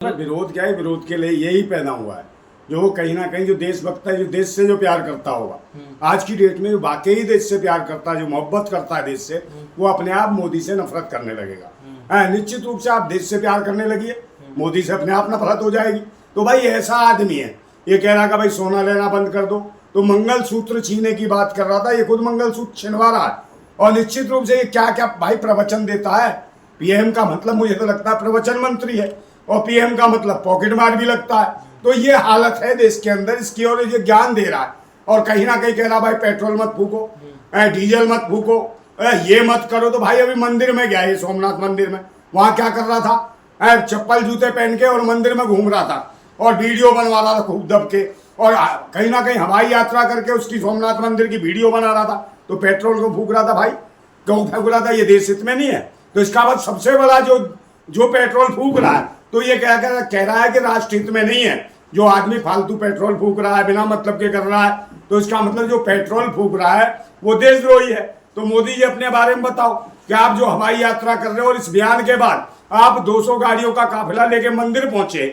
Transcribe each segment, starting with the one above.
विरोध क्या है, विरोध के लिए यही पैदा हुआ है जो कहीं ना कहीं जो देशभक्त है, जो देश से जो प्यार करता होगा आज की डेट में, जो वाकई देश से प्यार करता है, जो मोहब्बत करता है देश से, वो अपने आप मोदी से नफरत करने लगेगा। निश्चित रूप से आप देश से प्यार करने लगिए, मोदी से अपने आप नफरत हो जाएगी। तो भाई ऐसा आदमी है, ये कह रहा था भाई सोना लेना बंद कर दो, तो मंगलसूत्र छीनने की बात कर रहा था, ये खुद मंगलसूत्र छिनवा रहा है। और निश्चित रूप से ये क्या क्या भाई प्रवचन देता है। पीएम का मतलब मुझे तो लगता है प्रवचन मंत्री है, और पीएम का मतलब पॉकेट मार भी लगता है। तो ये हालत है देश के अंदर इसकी, और ये ज्ञान दे रहा है और कहीं ना कहीं कह रहा भाई पेट्रोल मत फूको, डीजल मत फूको, ये मत करो। तो भाई अभी मंदिर में गया, ये सोमनाथ मंदिर में, वहां क्या कर रहा था, चप्पल जूते पहन के और मंदिर में घूम रहा था और वीडियो बनवा रहा था खूब दब के, और कहीं ना कहीं हवाई यात्रा करके उसकी सोमनाथ मंदिर की वीडियो बना रहा था। तो पेट्रोल को फूक रहा था भाई, क्यों फूक रहा था, ये देश हित में नहीं है। तो इसका बाद सबसे बड़ा जो पेट्रोल फूक रहा है, तो ये कह रहा है कि राष्ट्र हित में नहीं है। जो आदमी फालतू पेट्रोल फूक रहा है, बिना मतलब के कर रहा है, तो इसका मतलब जो पेट्रोल फूक रहा है वो देशद्रोही है। तो मोदी जी अपने बारे में बताओ कि आप जो हवाई यात्रा कर रहे हो और इस बयान के बाद आप 200 गाड़ियों का काफिला लेके मंदिर पहुंचे,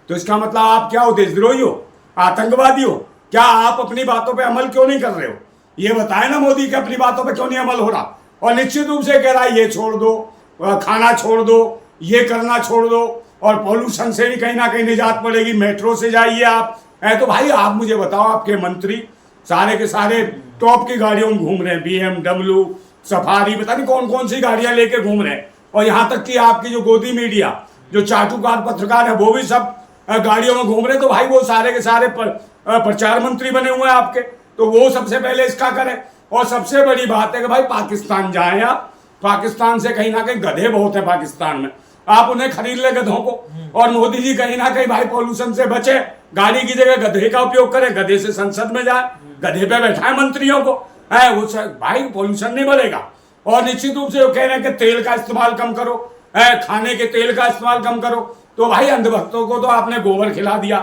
तो इसका मतलब आप क्या हो, देशद्रोही हो, आतंकवादी हो? क्या आप अपनी बातों पे अमल क्यों नहीं कर रहे हो? ये बताए ना मोदी के अपनी बातों पे क्यों नहीं अमल हो रहा। और निश्चित रूप से कह रहा है ये छोड़ दो, खाना छोड़ दो, ये करना छोड़ दो, और पॉल्यूशन से भी कहीं ना कहीं निजात पड़ेगी, मेट्रो से जाइए आप। तो भाई आप मुझे बताओ, आपके मंत्री सारे के सारे टॉप की गाड़ियों में घूम रहे हैं, BMW, सफारी, पता नहीं कौन कौन सी गाड़ियां लेके घूम रहे हैं। और यहाँ तक कि आपकी जो गोदी मीडिया, जो चाटुकार पत्रकार है, वो भी सब गाड़ियों में घूम रहे हैं। तो भाई वो सारे के सारे प्रचार मंत्री बने हुए हैं आपके, तो वो सबसे पहले इसका करें। और सबसे बड़ी बात है कि भाई पाकिस्तान जाएं आप, पाकिस्तान से कहीं ना कहीं गधे बहुत है पाकिस्तान में, आप उन्हें खरीद ले गधों को। और मोदी जी कहीं ना कहीं भाई पॉल्यूशन से बचे, गाड़ी की जगह गधे का उपयोग करें, गधे से संसद में जाए, गधे पे बैठाए मंत्रियों को, भाई पॉल्यूशन नहीं बढ़ेगा। और निश्चित रूप से वो कह रहे हैं कि तेल का इस्तेमाल कम करो, खाने के तेल का इस्तेमाल कम करो। तो भाई अंधभक्तों को तो आपने गोबर खिला दिया,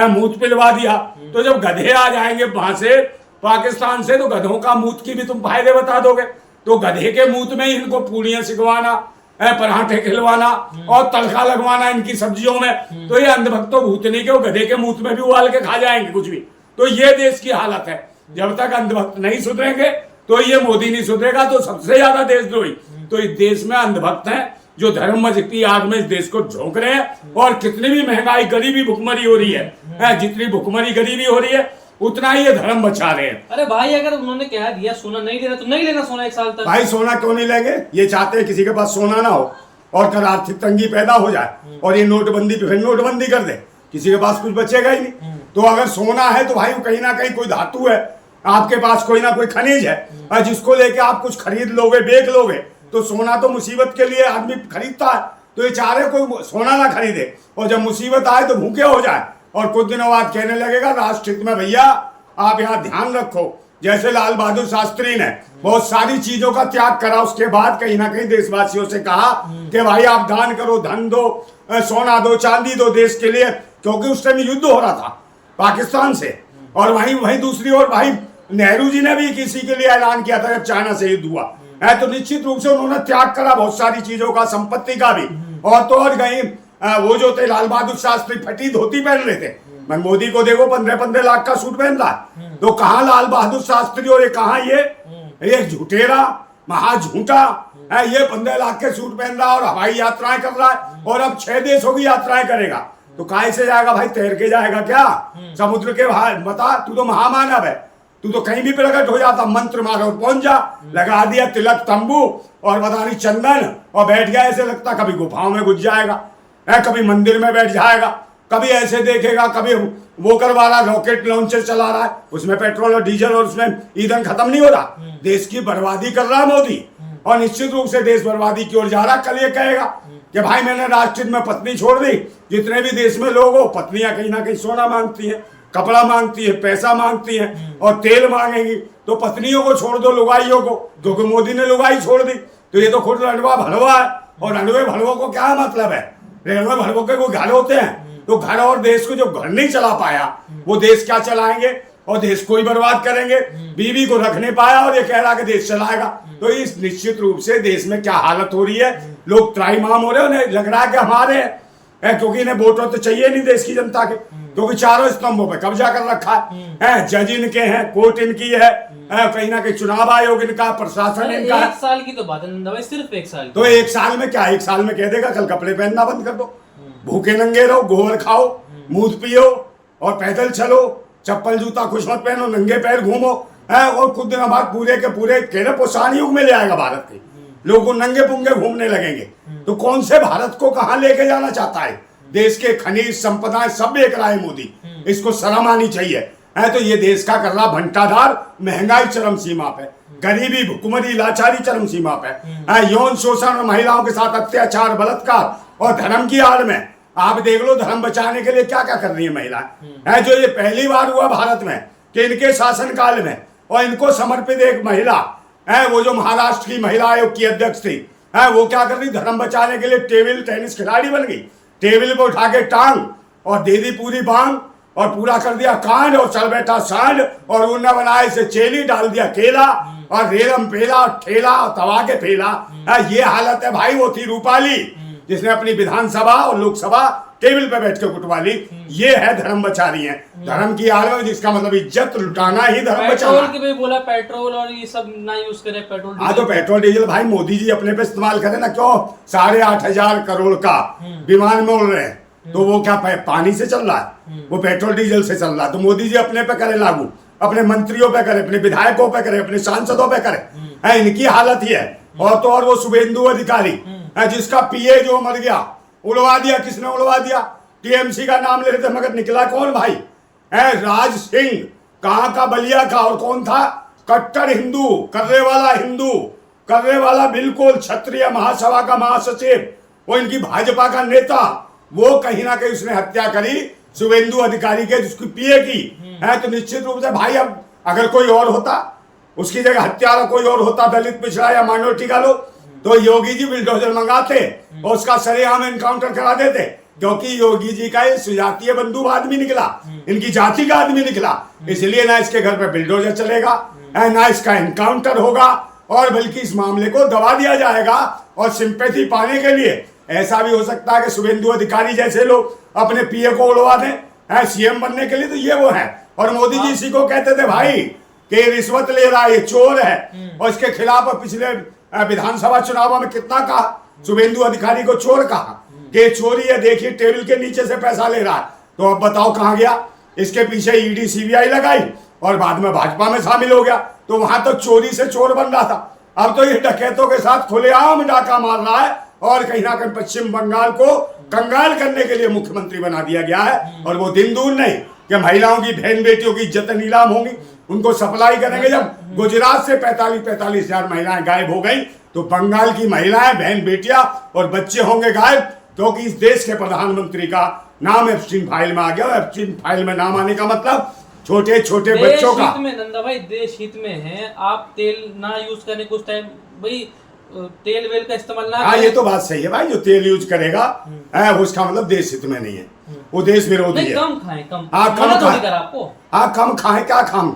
मूत पिलवा दिया। तो जब गधे आ जाएंगे वहां से पाकिस्तान से, तो गधों का मूत की भी तुम फायदे बता दोगे। तो गधे के मूत में ही इनको पूड़ियां सिकवाना, पराठे खिलवाना और तड़का लगवाना इनकी सब्जियों में। तो ये अंधभक्तों भूतनी के, वो गधे के मूत में भी उबाल के खा जाएंगे कुछ भी। तो ये देश की हालत है। जब तक अंधभक्त नहीं सुधरेंगे तो ये मोदी नहीं सुधरेगा। तो सबसे ज्यादा देशद्रोही तो इस देश में अंधभक्त हैं, जो धर्म मजहब की आग में इस देश को झोंक रहे हैं। और कितनी भी महंगाई, गरीबी, भुखमरी हो रही है, जितनी भुखमरी गरीबी हो रही है, उतना ही ये धर्म बचा रहे हैं। अरे भाई अगर उन्होंने कह दिया सोना नहीं लेना, तो नहीं लेना सोना 1 साल तक। भाई सोना क्यों नहीं लेंगे? ये चाहते हैं किसी के पास सोना ना हो और कल आर्थिक तंगी पैदा हो जाए और ये नोटबंदी पे फिर नोटबंदी कर दे, किसी के पास कुछ बचेगा ही नहीं। तो अगर सोना है तो भाई कहीं ना कहीं कोई धातु है, आपके पास कोई ना कोई खनिज है, जिसको लेके आप कुछ खरीद लोगे, बेच लोगे। तो सोना तो मुसीबत के लिए आदमी खरीदता है। तो ये चाह रहे कोई सोना ना खरीदे, और जब मुसीबत आए तो भूखे हो जाए। और कुछ दिनों बाद कहने लगेगा राष्ट्र हित में भैया आप यहाँ ध्यान रखो। जैसे लाल बहादुर शास्त्री ने बहुत सारी चीजों का त्याग करा, उसके बाद कहीं ना कहीं देशवासियों से कहा कि भाई आप दान करो, धन दो, सोना दो, चांदी दो देश के लिए, क्योंकि उस टाइम युद्ध हो रहा था पाकिस्तान से। और वहीं दूसरी ओर भाई नेहरू जी ने भी किसी के लिए ऐलान किया था जब चाइना से युद्ध हुआ है। तो निश्चित रूप से उन्होंने त्याग करा बहुत सारी चीजों का, संपत्ति का भी। और तो और कहीं वो जो थे लाल बहादुर शास्त्री फटी धोती पहन रहे थे, मैं मोदी को देखो 15-15 लाख का सूट पहन रहा है। तो कहाँ लाल बहादुर शास्त्री और ये कहाँ ये झूठेरा, महा झूठा है, ये 15 लाख के सूट पहन रहा है और हवाई यात्राएं कर रहा है, और अब 6 देशों की यात्राएं करेगा। तो काहे से जाएगा भाई, तैर के जाएगा क्या समुद्र के बाहर? बता, तू तो महामानव है, तू तो कहीं भी प्रकट हो जाता, मंत्र मारो पहुंच जा, लगा दिया तिलक तंबू और बता नहीं चंदन, और बैठ गया, ऐसे लगता कभी गुफाओं में घुस जाएगा, कभी मंदिर में बैठ जाएगा, कभी ऐसे देखेगा, कभी वो करवा रहा, रॉकेट लॉन्चर चला रहा है, उसमें पेट्रोल और डीजल और उसमें ईंधन खत्म नहीं हो रहा। देश की बर्बादी कर रहा है मोदी, और निश्चित रूप से देश बर्बादी की ओर जा रहा। कल ये कहेगा कि भाई मैंने राष्ट्र में पत्नी छोड़ दी। जितने भी देश में लोग हो, पत्नियां कहीं ना कहीं सोना मांगती हैं, कपड़ा मांगती है, पैसा मांगती है, और तेल मांगेंगी। तो पत्नियों को छोड़ दो, लुगाइयों को, क्योंकि मोदी ने लुगाई छोड़ दी। तो ये तो खुद रंडवा भड़वा है, और रंडवे भड़वों को क्या मतलब है? रंडवे भड़वों के कोई घर होते हैं? तो घर और देश को जो घर नहीं चला पाया, वो देश क्या चलाएंगे? और देश को ही बर्बाद करेंगे। बीवी को रख नहीं पाया और ये कह रहा कि देश चलाएगा। तो इस निश्चित रूप से देश में क्या हालत हो रही है, लोग त्राहिमाम हो रहे हैं, उन्हें लग रहा है कि हमारे क्योंकि इन्हें वोटर तो चाहिए नहीं देश की जनता के, क्योंकि चारों स्तंभों पे कब्जा कर रखा है। जज इनके हैं, कोर्ट इनकी है, कहीं ना कहीं चुनाव आयोग इनका, प्रशासन इनका। 1 साल की तो बात है नंदा भाई, सिर्फ 1 साल तो 1 साल में क्या, 1 साल में कह देगा कल कपड़े पहनना बंद कर दो, भूखे नंगे रहो, गोबर खाओ, मूत पियो और पैदल चलो, चप्पल जूता कुछ मत पहनो, नंगे पैर घूमो, और कुछ दिन बाद पूरे के पूरे कह पोषण युग में ले आएगा भारत के लोग, नंगे पुंगे घूमने लगेंगे। तो कौन से भारत को कहां लेके जाना चाहता है? देश के खनिज संपदा सब बेच रहा है मोदी, इसको शर्म आनी चाहिए। तो ये देश का कर रहा भंटाधार, महंगाई चरम सीमा पे, गरीबी, भुखमरी, लाचारी चरम सीमा पे, यौन शोषण और महिलाओं के साथ अत्याचार, बलात्कार और धर्म की आड़ में आप देख लो धर्म बचाने के लिए क्या क्या कर रही है महिलाएं। जो ये पहली बार हुआ भारत में कि इनके शासन काल में, और इनको समर्पित एक महिला वो जो महाराष्ट्र की महिला आयोग की अध्यक्ष थी, वो क्या कर रही, धर्म बचाने के लिए टेबल टेनिस खिलाड़ी बन गई, टेबल पे उठा के टांग और दे दी पूरी बांग और पूरा कर दिया कांड, और चल बैठा सांड, और उन्हें बनाए से चेली, डाल दिया केला और रेलम पेला, ठेला तवा के फेला। ये हालत है भाई। वो थी रूपाली जिसने अपनी विधानसभा और लोकसभा टेबल पे बैठ के कुटवा ली। ये है धर्म बचा रही है, धर्म की आड़ में, जिसका मतलब इज्जत लुटाना ही धर्म बचाना। पेट्रोल की भी बोला, पेट्रोल और ये सब ना यूज करे, पेट्रोल हाँ तो पेट्रोल डीजल भाई मोदी जी अपने पे इस्तेमाल करें ना, क्यों 8,500 करोड़ का विमान में उड़ रहे हैं, तो वो क्या पानी से चल रहा है? वो पेट्रोल डीजल से चल रहा है। तो मोदी जी अपने पे करे लागू, अपने मंत्रियों पे करे, अपने विधायकों पे करे, अपने सांसदों पे करे। इनकी हालत ही है। और तो और वो शुभेंदु अधिकारी जिसका पीए जो मर गया, उड़वा दिया। किसने उड़वा दिया? टीएमसी का नाम ले रहे थे, मगर निकला कौन भाई? राज सिंह, कहाँ का बलिया का, और कौन था? कट्टर हिंदू, करने वाला बिल्कुल क्षत्रिय महासभा का महासचिव, वो इनकी भाजपा का नेता। वो कहीं ना कहीं उसने हत्या करी शुभेंदु अधिकारी के, जिसकी पीए की है। तो निश्चित रूप से भाई, अब अगर कोई और होता, उसकी जगह हत्यारा कोई और होता, दलित पिछड़ा या माइनॉरिटी का लोग, तो योगी जी बिल्डोजर मंगाते और उसका सरेआम एनकाउंटर करा देते। क्योंकि योगी जी का ये सुजातीय बंधु आदमी निकला, इनकी जाति का आदमी निकला, इसलिए ना इसके घर पे बिल्डोजर चलेगा, ना इसका एनकाउंटर होगा, और बल्कि इस मामले को दबा दिया जाएगा। और सिंपैथी पाने के लिए ऐसा भी हो सकता है कि शुभेंदु अधिकारी जैसे लोग अपने पीए को उड़वा दें सीएम बनने के लिए। तो ये वो है। और मोदी जी इसी को कहते थे भाई कि रिश्वत ले रहा है, ये चोर है, और इसके खिलाफ पिछले विधानसभा चुनाव में कितना कहा, शुभेंदु अधिकारी को चोर कहा कि चोरी है, देखिए टेबल के नीचे से पैसा ले रहा है। तो अब बताओ कहां गया? इसके पीछे ईडी सीबीआई लगाई और बाद में भाजपा में शामिल हो गया। तो वहां तो चोरी से चोर बन रहा था, अब तो ये डकैतों के साथ खुलेआम डाका मार रहा है, और कहीं ना कहीं पश्चिम बंगाल को कंगाल करने के लिए मुख्यमंत्री बना दिया गया है। और वो दिन दूर नहीं कि महिलाओं की, बहन बेटियों की इज्जत नीलाम होंगी, उनको सप्लाई करेंगे। जब गुजरात से 45 हजार महिलाएं गायब हो गई, तो बंगाल की महिलाएं, बहन बेटियां और बच्चे होंगे गायब, क्योंकि इस देश के प्रधानमंत्री का नाम एप्स्टीन फाइल में आ गया। एप्स्टीन फाइल में नाम आने का मतलब छोटे छोटे बच्चों का। देश हित में नंदा भाई, देश हित में है। आप तेल ना यूज करने कुछ टाइम भाई, तेल वेल का इस्तेमाल ना। हाँ, ये तो बात सही है भाई। जो तेल यूज करेगा उसका मतलब देश हित में नहीं है, वो देश विरोधी है। कम खाएं, कम। हाँ, कम खाएं। आपको हाँ, कम खाएं। क्या खाम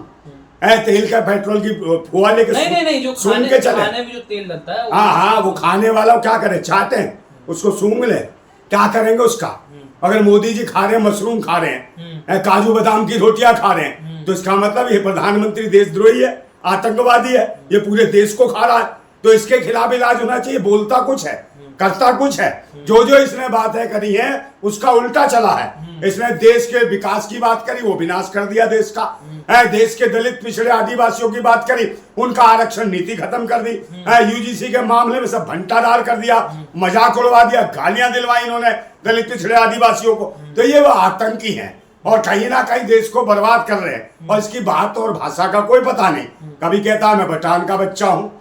तेल का, पेट्रोल की फुआ लेके नहीं, जो सूंघ के चले। खाने में जो तेल लगता है, हाँ, वो खाने वाला क्या करे, चाहते हैं उसको सूंघ ले, क्या करेंगे उसका? अगर मोदी जी खा रहे हैं, मशरूम खा रहे हैं, काजू बादाम की रोटियां खा रहे हैं, तो इसका मतलब ये प्रधानमंत्री देशद्रोही है, आतंकवादी है, ये पूरे देश को खा रहा है। तो इसके खिलाफ इलाज होना चाहिए। बोलता कुछ है, करता कुछ है। जो जो इसने बातें करी है उसका उल्टा चला है। इसने देश के विकास की बात करी, वो विनाश कर दिया देश का। देश के दलित पिछड़े आदिवासियों की बात करी, उनका आरक्षण नीति खत्म कर दी। यूजीसी के मामले में सब भंटाधार कर दिया, मजाक उड़वा दिया, गालियां दिलवाई इन्होंने दलित पिछड़े आदिवासियों को। तो ये वो आतंकी हैं और कहीं ना कहीं देश को बर्बाद कर रहे हैं। और इसकी बात और भाषा का कोई पता नहीं। कभी कहता है मैं बटान का बच्चा हूँ,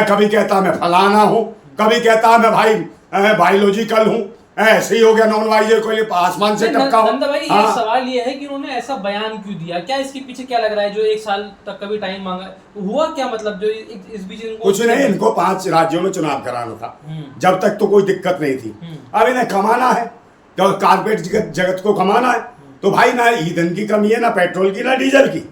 कभी कहता मैं फलाना हूँ, कभी कहता मैं भाई बायोलॉजिकल हूँ, ऐसे ही हो गया नॉन वाइजर को आसमान से टपका हूँ। भाई, ये सवाल ये है कि उन्होंने ऐसा बयान क्यों दिया? क्या इसके पीछे क्या लग रहा है? जो 1 साल तक का भी टाइम मांगा, हुआ क्या? मतलब जो इस बीच कुछ नहीं, इनको 5 राज्यों में चुनाव कराना था, जब तक तो कोई दिक्कत नहीं थी। अब इन्हें कमाना है, जब कारपेट जगत को कमाना है, तो भाई ना ईंधन की कमी है, ना पेट्रोल की, ना डीजल की।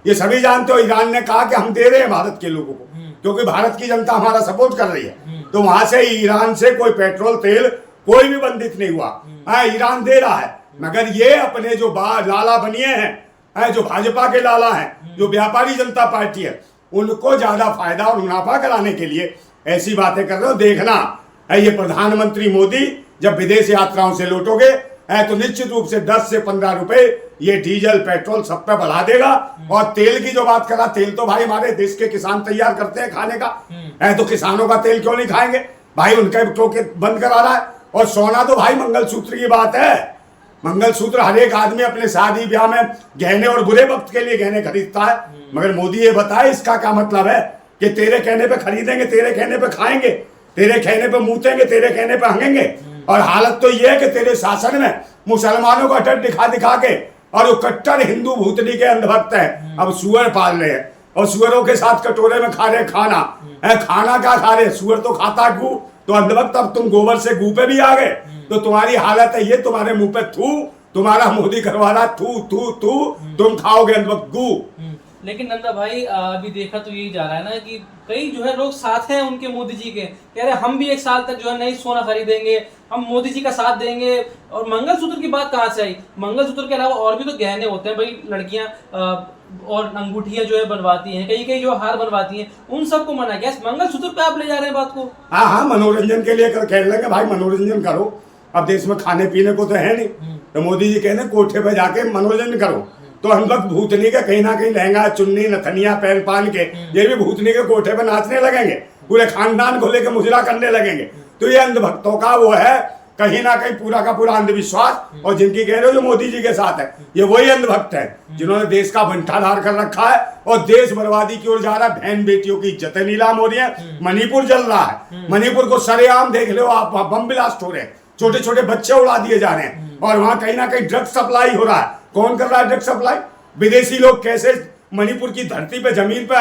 ये सभी जानते हो। ईरान ने कहा कि हम दे रहे हैं भारत के लोगों को, क्योंकि भारत की जनता हमारा सपोर्ट कर रही है। तो वहां से ईरान से कोई पेट्रोल तेल कोई भी बंदित नहीं हुआ। ईरान दे रहा है, मगर ये अपने जो लाला बनिए हैं, जो भाजपा के लाला हैं, जो व्यापारी जनता पार्टी है, उनको ज्यादा फायदा और मुनाफा कराने के लिए ऐसी बातें कर रहे हो। देखना ये प्रधानमंत्री मोदी जब विदेश यात्राओं से लौटोगे तो निश्चित रूप से 10 से 15 रुपए ये डीजल पेट्रोल सब पे बढ़ा देगा। और तेल की जो बात करा, तेल तो भाई हमारे देश के किसान तैयार करते हैं खाने का, तो किसानों का तेल क्यों नहीं खाएंगे भाई, उनका क्यों बंद करा रहा है। और सोना तो भाई मंगलसूत्र की बात है, मंगलसूत्र हर एक आदमी अपने शादी ब्याह में गहने और बुरे वक्त के लिए गहने खरीदता है, मगर मोदी ये बताए इसका क्या मतलब है कि तेरे कहने पे खरीदेंगे, तेरे कहने पे खाएंगे, तेरे कहने पे मूतेंगे, तेरे कहने पे हंगेंगे। और हालत तो ये है कि तेरे शासन में मुसलमानों का डर दिखा दिखा के, और वो कट्टर हिंदू भूतनी के अंधभक्त है, अब सुअर पाल रहे हैं और सुअरों के साथ कटोरे में खा रहे खाना खाना क्या खा रहे, सुअर तो खाता गू, तो अंधभक्त अब तुम गोबर से गू पे भी आ गए, तो तुम्हारी हालत है ये, तुम्हारे मुंह पे थू, तुम्हारा मोदी करवा रहा थू थू थू, तुम खाओगे अंधभक्त गू। लेकिन नंदा भाई अभी देखा तो यही जा रहा है ना कि कई जो है लोग साथ हैं उनके मोदी जी के, कह रहे हम भी 1 साल तक जो है नहीं सोना खरीदेंगे, हम मोदी जी का साथ देंगे। और मंगलसूत्र की बात कहाँ से आई, मंगलसूत्र के अलावा और भी तो गहने होते हैं भाई, लड़कियां और अंगूठियां जो है बनवाती हैं, कई कई जो हार बनवाती हैं, उन सबको मना किया, मंगलसूत्र पे आप ले जा रहे हैं बात को। हाँ, मनोरंजन के लिए खेल लेंगे भाई, मनोरंजन करो, अब देश में खाने पीने को तो है नहीं, तो मोदी जी कहने कोठे पे जाके मनोरंजन करो, तो हम लोग भूतनी के कहीं ना कहीं लहंगा चुन्नी नथनिया पहन पान के ये भी भूतनी के कोठे पे नाचने लगेंगे, पूरे खानदान को लेकर मुजरा करने लगेंगे। तो ये अंधभक्तों का वो है कहीं ना कहीं पूरा का पूरा अंधविश्वास, और जिनकी कह रहे हो जो मोदी जी के साथ है, ये वही अंधभक्त है जिन्होंने देश का बंटाधार कर रखा है और देश बर्बादी की ओर जा रहा है। बहन बेटियों की इज्जतें नीलाम हो रही है, मणिपुर जल रहा है, मणिपुर को सरेआम देख लो आप, बम ब्लास्ट हो रहे हैं, छोटे छोटे बच्चे उड़ा दिए जा रहे हैं, और वहां कहीं ना कहीं ड्रग सप्लाई हो रहा है। कौन कर रहा है ड्रग सप्लाई? विदेशी लोग कैसे मणिपुर की धरती पे जमीन पे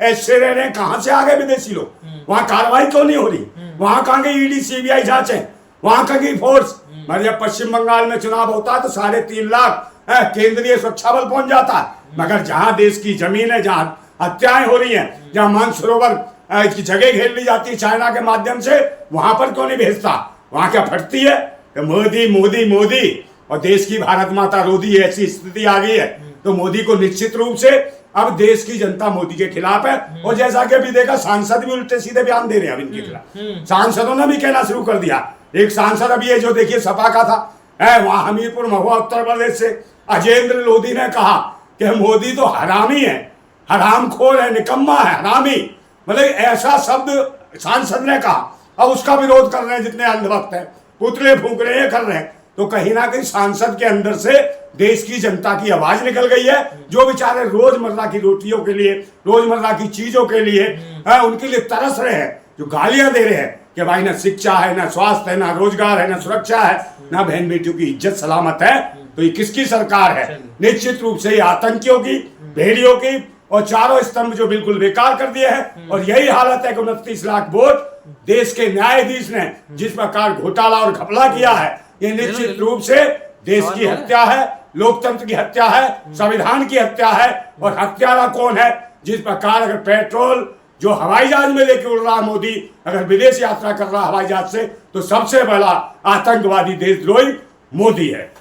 ऐसे रह रहे हैं, कहां से आ गए विदेशी लोग? वहां कार्रवाई क्यों नहीं हो रही? वहां कहां गई ईडी सीबीआई जांचें? वहां कहां गई फोर्स? मगर जब पश्चिम बंगाल में चुनाव होता है तो 3.5 लाख केंद्रीय सुरक्षा बल पहुंच जाता है, मगर जहां देश की जमीन है, जहां हत्याएं हो रही हैं, जहां मानसरोवर की जगह घेर ली जाती है चाइना के माध्यम से, वहां पर क्यों नहीं भेजता? वहां क्या फटती है? तो मोदी मोदी मोदी और देश की भारत माता रोदी, ऐसी स्थिति आ गई है, तो मोदी को निश्चित रूप से अब देश की जनता मोदी के खिलाफ है। और जैसा कि अभी देखा, सांसद भी उल्टे सीधे बयान दे रहे हैं अब इनके खिलाफ, सांसदों ने भी कहना शुरू कर दिया। एक सांसद अभी ये जो देखिए सपा का था, वहां हमीरपुर महुआ उत्तर प्रदेश से अजेंद्र लोधी ने कहा कि मोदी तो हरामी है, हरामखोर है, निकम्मा है, हरामी, मतलब ऐसा शब्द सांसद ने कहा। अब उसका विरोध कर रहे हैं जितने अंधभक्त हैं, पुतले फूंक रहे हैं, कर रहे हैं, तो कहीं ना कहीं सांसद के अंदर से देश की जनता की आवाज निकल गई है, जो बेचारे रोजमर्रा की रोटियों के लिए, रोजमर्रा की चीजों के लिए उनके लिए तरस रहे हैं, जो गालियां दे रहे हैं कि भाई ना शिक्षा है, ना स्वास्थ्य है, ना रोजगार है, ना सुरक्षा है, ना बहन बेटियों की इज्जत सलामत है, तो ये किसकी सरकार है? निश्चित रूप से ये आतंकियों की, भेड़ियों की, और चारों स्तंभ जो बिल्कुल बेकार कर दिए हैं। और यही हालत है कि 29 लाख वोट देश के न्यायाधीश ने जिस प्रकार घोटाला और घपला किया है, ये निश्चित रूप से देश की हत्या है, लोकतंत्र की हत्या है, संविधान की हत्या है। और हत्यारा कौन है? जिस प्रकार अगर पेट्रोल जो हवाई जहाज में लेके उड़ रहा मोदी, अगर विदेश यात्रा कर रहा हवाई जहाज से, तो सबसे बड़ा आतंकवादी देशद्रोही मोदी है।